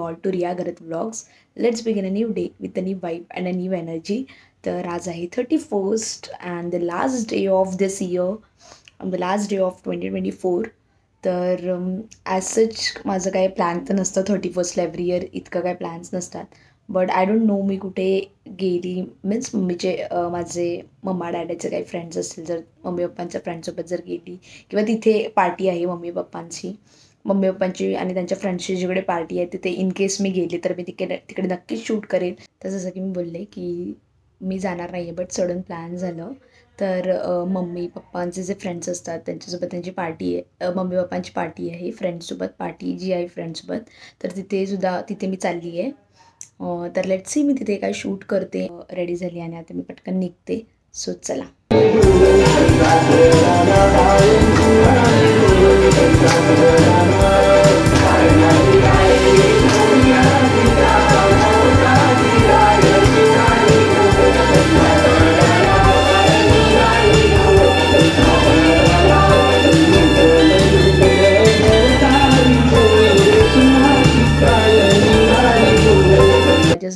back to Riya Garat Vlogs. Let's begin a new day with a new vibe and a new energy. तर आज आहे 31st and the last day of this year, the last day of 2024. तर as such माझं काही plan तर नसतं 31st every year, इतकं काही प्लॅन्स नसतात. बट आय डोंट नो मी कुठे गेली, मीन्स मम्मीचे माझे मम्मा डॅडीचे काही फ्रेंड्स असतील, जर मम्मी पप्पांच्या फ्रेंड्ससोबत जर गेली किंवा तिथे पार्टी आहे मम्मी पप्पांची आणि त्यांच्या फ्रेंड्सची जिकडे पार्टी आहे तिथे इन केस मी गेले तर मी तिकडे नक्कीच शूट करेन. तर जसं की मी बोलले की मी जाणार नाही आहे, बट सडन प्लॅन झालं. तर मम्मी पप्पांचे जे फ्रेंड्स असतात त्यांच्यासोबत त्यांची पार्टी आहे, मम्मी पप्पांची पार्टी आहे, फ्रेंड्ससोबत पार्टी जी आहे फ्रेंड्ससोबत, तर तिथे मी चालली आहे. तर लेट्स सी मी तिथे काय शूट करते. रेडी झाली आणि आता मी पटकन निघते. सो चला.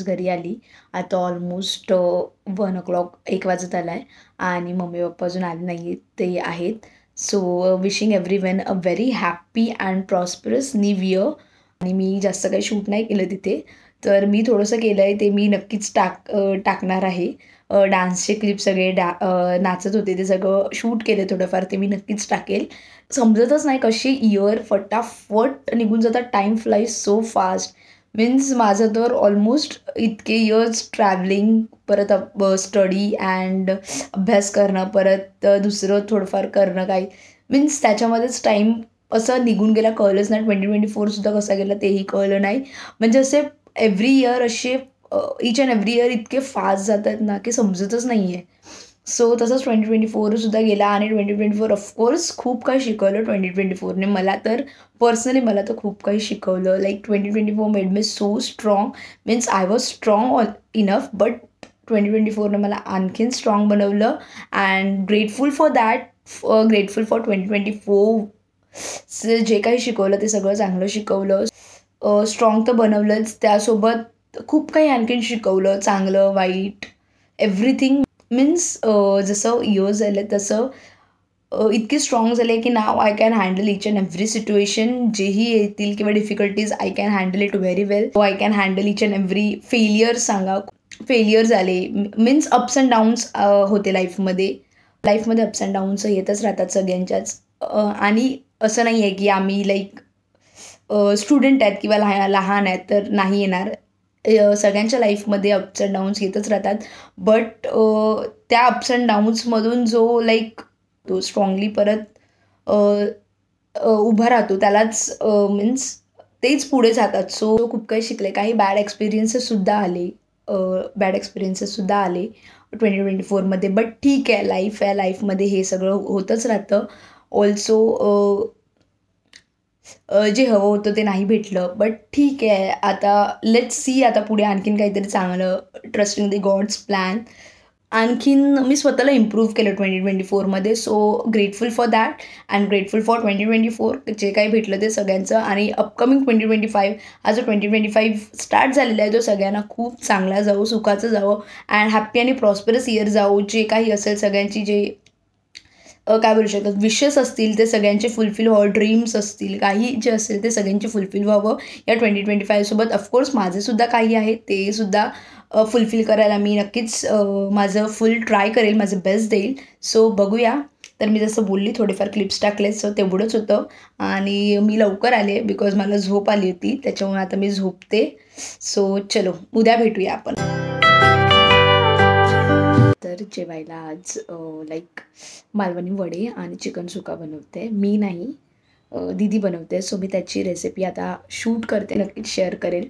घरी आली आता ऑलमोस्ट 1 o'clock 1 वाजत आला आहे आणि मम्मी पप्पा अजून आले नाही, ते आहेत. So wishing everyone a very happy and prosperous new year. आणि मी जास्त काही शूट नाही केलं तिथे, तर मी थोडंसं केलं आहे ते मी नक्कीच टाकणार आहे. डान्सचे क्लिप सगळे नाचत होते ते सगळं शूट केले थोडंफार, ते मी नक्कीच टाकेल. समजतच नाही कशी इयर फटाफट निघून जातात. Time flies so fast. Means माझं तर ऑलमोस्ट इतके इयर्स ट्रॅव्हलिंग, परत स्टडी अँड अभ्यास करणं, परत दुसरं थोडंफार करणं, काही मीन्स त्याच्यामध्येच टाईम असं निघून गेला, कळलंच नाही. 2024सुद्धा कसा गेला तेही कळलं नाही. म्हणजे असे एव्हरी इयर असे इच अँड एव्हरी इयर इतके फास्ट जातात ना की समजतच नाही आहे. सो तसंच 2024सुद्धा गेला आणि 2024 ऑफकोर्स खूप काही शिकवलं 2024ने मला तर पर्सनली. मला तर खूप काही शिकवलं. Like 2024 made me so strong. Means I was strong enough, but 2024ने मला आणखीन स्ट्रॉंग बनवलं and grateful for that. Grateful for 2024 जे काही शिकवलं ते सगळं चांगलं शिकवलं. स्ट्रॉंग तर बनवलंच, त्यासोबत खूप काही आणखीन शिकवलं, चांगलं वाईट एव्हरीथिंग. मीन्स जसं इयर्स झाले तसं इतकी स्ट्रॉंग झाले की now I can handle each and every situation. जेही येतील किंवा difficulties I can handle it very well. I can handle each and every failure. Failure झाले मीन्स अप्स अँड डाऊन्स होते लाईफमध्ये अप्स अँड डाऊन्स येतच राहतात सगळ्यांच्याच. आणि असं नाही आहे की आम्ही लाईक स्टुडंट आहेत किंवा लहान आहेत तर नाही येणार. सगळ्यांच्या लाईफमध्ये अप्स अँड डाऊन्स येतच राहतात. बट त्या अप्स अँड डाऊन्समधून जो लाईक तो स्ट्रॉंगली परत उभा राहतो त्यालाच मीन्स तेच पुढे जातात. सो खूप काही शिकले. काही बॅड एक्सपिरियन्सेससुद्धा आले 2024मध्ये. बट ठीक आहे, लाईफ आहे, लाईफमध्ये हे सगळं होतच राहतं. ऑल्सो जे हवं होतं ते नाही भेटलं, बट ठीक आहे. आता लेट्स सी आता पुढे आणखीन काहीतरी चांगलं. Trusting the God's plan. आणखीन मी स्वतःला इम्प्रूव्ह केलं 2024मध्ये. So grateful for that and grateful for 2024. जे काही भेटलं ते सगळ्यांचं. आणि अपकमिंग 2025 हा जो 2025 स्टार्ट झालेला आहे तो सगळ्यांना खूप चांगला जावो, सुखाचं जावं अँड हॅप्पी आणि प्रॉस्परस इयर जावो. जे काही असेल सगळ्यांची जे काय बोलू शकतात विशेस असतील ते सगळ्यांचे फुलफिल व्हावं. ड्रीम्स असतील काही जे असेल ते सगळ्यांचे फुलफिल व्हावं या 2025सोबत. ऑफकोर्स माझेसुद्धा काही आहेत ते सुद्धा फुलफिल करायला मी नक्कीच माझं फुल ट्राय करेल, माझं बेस्ट देईल. सो बघूया. तर मी जसं बोलली थोडेफार क्लिप्स टाकले, सो तेवढंच होतं. आणि मी लवकर आले बिकॉज मला झोप आली होती, त्याच्यामुळे आता मी झोपते. सो चलो उद्या भेटूया आपण. तर जेवायला आज लाईक मालवणी वडे आणि चिकन सुका बनवते. मी नाही, दीदी बनवते. सो मी त्याची रेसिपी आता शूट करते, नक्कीच शेअर करेल.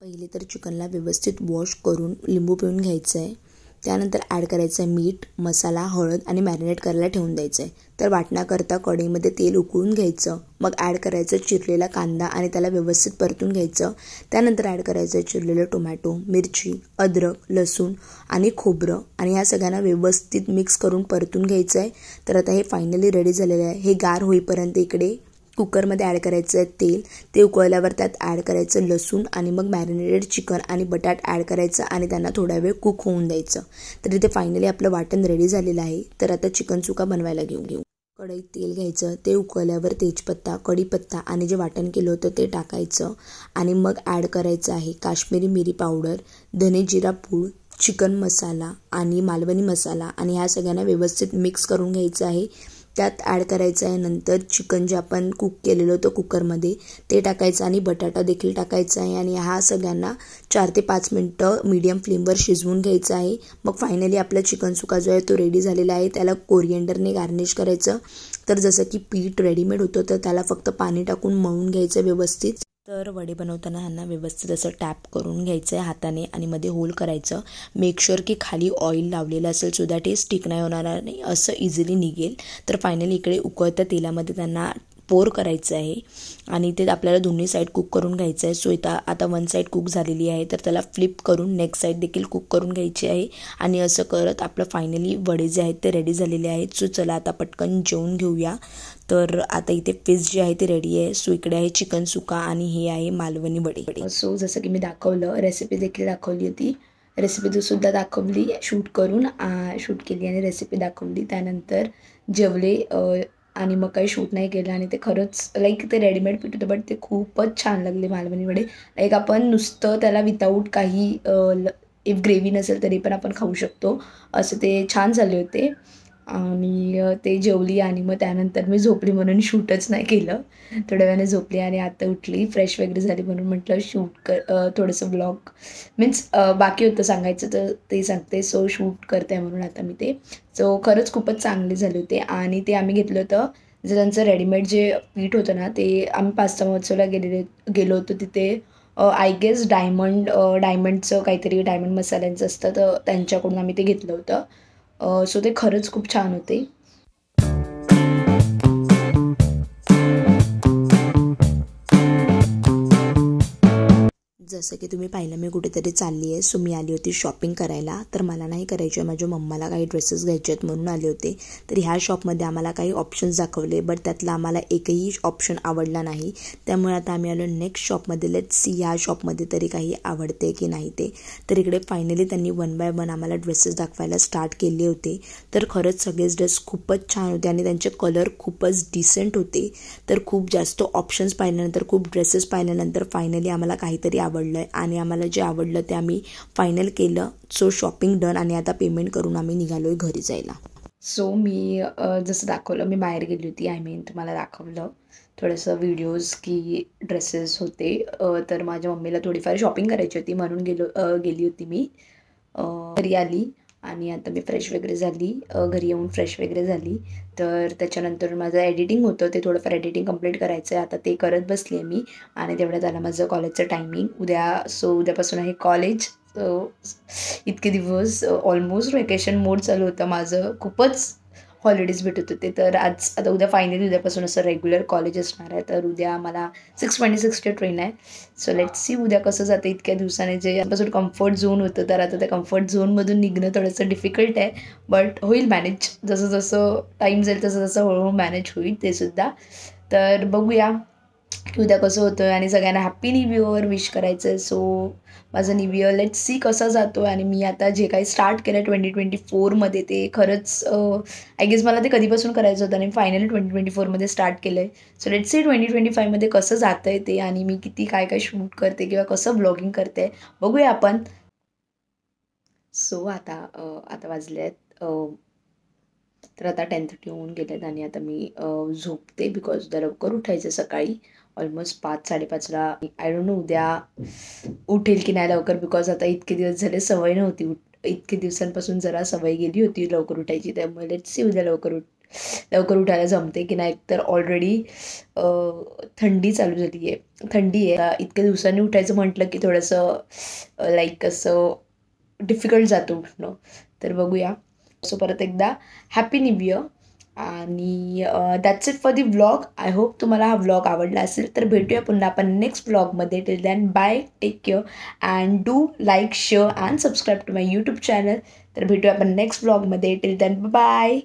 पहिले तर चिकनला व्यवस्थित वॉश करून लिंबू पिळून घ्यायचं आहे. त्यानंतर ॲड करायचं आहे मीठ, मसाला, हळद आणि मॅरिनेट करायला ठेवून द्यायचं आहे. तर वाटण्याकरता कढईमध्ये तेल उकळून घ्यायचं. मग ॲड करायचं चिरलेला कांदा आणि त्याला व्यवस्थित परतून घ्यायचं. त्यानंतर ॲड करायचं चिरलेलं टोमॅटो, मिरची, अद्रक, लसूण आणि खोबरं आणि ह्या सगळ्यांना व्यवस्थित मिक्स करून परतून घ्यायचं आहे. तर आता हे फायनली रेडी झालेलं आहे. हे गार होईपर्यंत इकडे कुकरमध्ये ॲड करायचं आहे तेल. ते उकळल्यावर त्यात ॲड करायचं लसूण आणि मग मॅरिनेटेड चिकन आणि बटाट ॲड करायचं आणि त्यांना थोडा वेळ कुक होऊन द्यायचं. तर इथे फायनली आपलं वाटण रेडी झालेलं आहे. तर आता चिकन सुका बनवायला घेऊ. कढईत तेल घ्यायचं. ते उकळल्यावर तेजपत्ता, कढीपत्ता आणि जे वाटण केलं होतं ते टाकायचं आणि मग ॲड करायचं आहे काश्मीरी मिरी पावडर, धने जिरा पूड, चिकन मसाला आणि मालवणी मसाला आणि ह्या सगळ्यांना व्यवस्थित मिक्स करून घ्यायचं आहे. त्यात ॲड करायचं आहे नंतर चिकन जे आपण कुक केलेलं होतं कुकरमध्ये ते टाकायचं आणि बटाटा देखील टाकायचा आहे आणि ह्या सगळ्यांना 4 ते 5 मिनटं मीडियम फ्लेमवर शिजवून घ्यायचं आहे. मग फायनली आपला चिकन सुका जो आहे तो रेडी झालेला आहे. त्याला कोरिएंडरने गार्निश करायचं. तर जसं की पीठ रेडीमेड होतं तर त्याला फक्त पाणी टाकून मळून घ्यायचं व्यवस्थित. तर वडे बनवताना ह्यांना व्यवस्थित असं टॅप करून घ्यायचं आहे हाताने आणि मध्ये होल करायचं. मेक शुअर की खाली ऑइल लावलेलं असेल सो दॅट हे स्टिक नाही होणार नाही, असं इझिली निघेल. तर फायनली इकडे उकळत्या तेलामध्ये त्यांना पोर करायचं आहे आणि ते आपल्याला दोन्ही साईड कुक करून घ्यायचं आहे. सो इथं आता वन साईड कुक झालेली आहे तर त्याला फ्लिप करून नेक्स्ट साईड देखील कुक करून घ्यायची आहे आणि असं करत आपलं फायनली वडे जे आहेत ते रेडी झालेले आहेत. सो चला आता पटकन जेवून घेऊया. तर आता इथे फिश जे आहे ते रेडी आहे. सो इकडे आहे चिकन सुका आणि हे आहे मालवणी वडे. सो जसं की मी दाखवलं रेसिपी देखील दाखवली होती. रेसिपी सुद्धा दाखवली शूट केली आणि रेसिपी दाखवली. त्यानंतर जेवले आणि मग काही शूट नाही केलं आणि ते खरंच लाईक ते रेडीमेड पीठ होतं बट ते खूपच छान लागले मालवणी वडे. लाईक आपण नुसतं त्याला विदाऊट काही इफ ग्रेव्ही नसेल तरी पण आपण खाऊ शकतो असं ते छान झाले होते. आणि ते जेवली आणि मग त्यानंतर मी झोपली म्हणून शूटच नाही केलं. थोड्या वेळाने झोपली आणि आता उठली फ्रेश वगैरे झाली म्हणून म्हटलं शूट थोडंसं ब्लॉग मीन्स बाकी होतं सांगायचं तर ते सांगते. सो शूट करते म्हणून आता मी ते. सो खरंच खूपच चांगले झाले होते आणि ते आम्ही घेतलं होतं जे त्यांचं रेडीमेड जे पीठ होतं ना ते आम्ही पास्ता महोत्सवला गेलो होतो तिथे. आय गेस डायमंडचं काहीतरी डायमंड मसाल्यांचं असतं तर त्यांच्याकडून आम्ही ते घेतलं होतं. सो ते खरंच खूप छान होते. जसं की तुम्ही पाहिलं मी कुठेतरी चालली आहे. सो मी आली होती शॉपिंग करायला. तर मला नाही करायची आहे, माझ्या मम्माला काही ड्रेसेस घ्यायचे आहेत म्हणून आले होते. तर ह्या शॉपमध्ये आम्हाला काही ऑप्शन्स दाखवले बट त्यातला आम्हाला एकही ऑप्शन आवडला नाही. त्यामुळे आता आम्ही आलो नेक्स्ट शॉपमध्ये. लेट्स सी ह्या शॉपमध्ये तरी काही आवडते की नाही ते. तर इकडे फायनली त्यांनी 1 बाय 1 आम्हाला ड्रेसेस दाखवायला स्टार्ट केले होते. तर खरंच सगळेच ड्रेस खूपच छान होते आणि त्यांचे कलर खूपच डिसेंट होते. तर खूप जास्त ऑप्शन्स पाहिल्यानंतर खूप ड्रेसेस पाहिल्यानंतर फायनली आम्हाला काहीतरी आवडलं आणि आम्हाला जे आवडलं ते आम्ही फायनल केलं. सो शॉपिंग डन आणि आता पेमेंट करून आम्ही निघालोय घरी जायला. सो मी जसं दाखवलं मी बाहेर गेली होती. तुम्हाला दाखवलं थोडंसं व्हिडिओज की ड्रेसेस होते. तर माझ्या मम्मीला थोडीफार शॉपिंग करायची होती म्हणून गेली होती मी. घरी आली आणि आता मी फ्रेश वगैरे झाली. घरी येऊन फ्रेश वगैरे झाली. तर त्याच्यानंतर माझं एडिटिंग होतं ते थोडंफार एडिटिंग कंप्लीट करायचं आहे. आता ते करत बसली आहे मी आणि तेवढ्यात आलं माझं कॉलेजचं टायमिंग उद्यापासून आहे कॉलेज. इतके दिवस ऑलमोस्ट वेकेशन मोड चालू होतं माझं. खूपच हॉलिडेज भेटत होते. तर आता उद्यापासून असं रेग्युलर कॉलेज असणार आहे. तर उद्या मला 6:26 ट्रेन आहे. सो लेट्स सी उद्या कसं जातं. इतक्या दिवसाने जे आमच्यापासून कम्फर्ट झोन होतं तर आता त्या कम्फर्ट झोनमधून निघणं थोडंसं डिफिकल्ट आहे बट होईल मॅनेज. जसं टाईम जाईल तसं हळूहळू मॅनेज होईल ते सुद्धा. तर बघूया की उद्या कसं होतं आणि सगळ्यांना हॅप्पी न्यू इयर विश करायचं आहे. सो माझं न्यू इयर लेट्स सी कसा जातो आणि मी आता जे काही स्टार्ट केलं 2024मध्ये ते खरंच आय गेस मला ते कधीपासून करायचं होतं आणि फायनली 2024मध्ये स्टार्ट केलं आहे. सो लेट्स सी 2025मध्ये कसं जातं आहे ते आणि मी किती काय शूट करते किंवा कसं ब्लॉगिंग करते बघूया आपण. सो आता वाजले आहेत तर आता 10:30 होऊन गेले आहेत आणि आता मी झोपते बिकॉज उद्या लवकर उठायचं सकाळी. ऑलमोस्ट 5-5:30ला. आय डोंट नो उद्या उठेल की नाही लवकर बिकॉज आता इतके दिवस झाले सवय नव्हती. इतके दिवसांपासून जरा सवय गेली होती लवकर उठायची. त्यामुळे लेट्स सी उद्या लवकर उठायला जमते की नाही. तर ऑलरेडी थंडी चालू झाली आहे. थंडी आहे. इतक्या दिवसांनी उठायचं म्हटलं की थोडंसं लाईक असं डिफिकल्ट जातं उठणं. तर बघूया. सो परत एकदा हॅपी न्यू इयर आणि that's it for the vlog. I hope तुम्हाला हा व्लॉग आवडला असेल. तर भेटूया पुन्हा आपण नेक्स्ट व्लॉगमध्ये. Till then bye, take care and do like share and subscribe to my YouTube channel. तर भेटूया आपण नेक्स्ट व्लॉगमध्ये. Till then bye.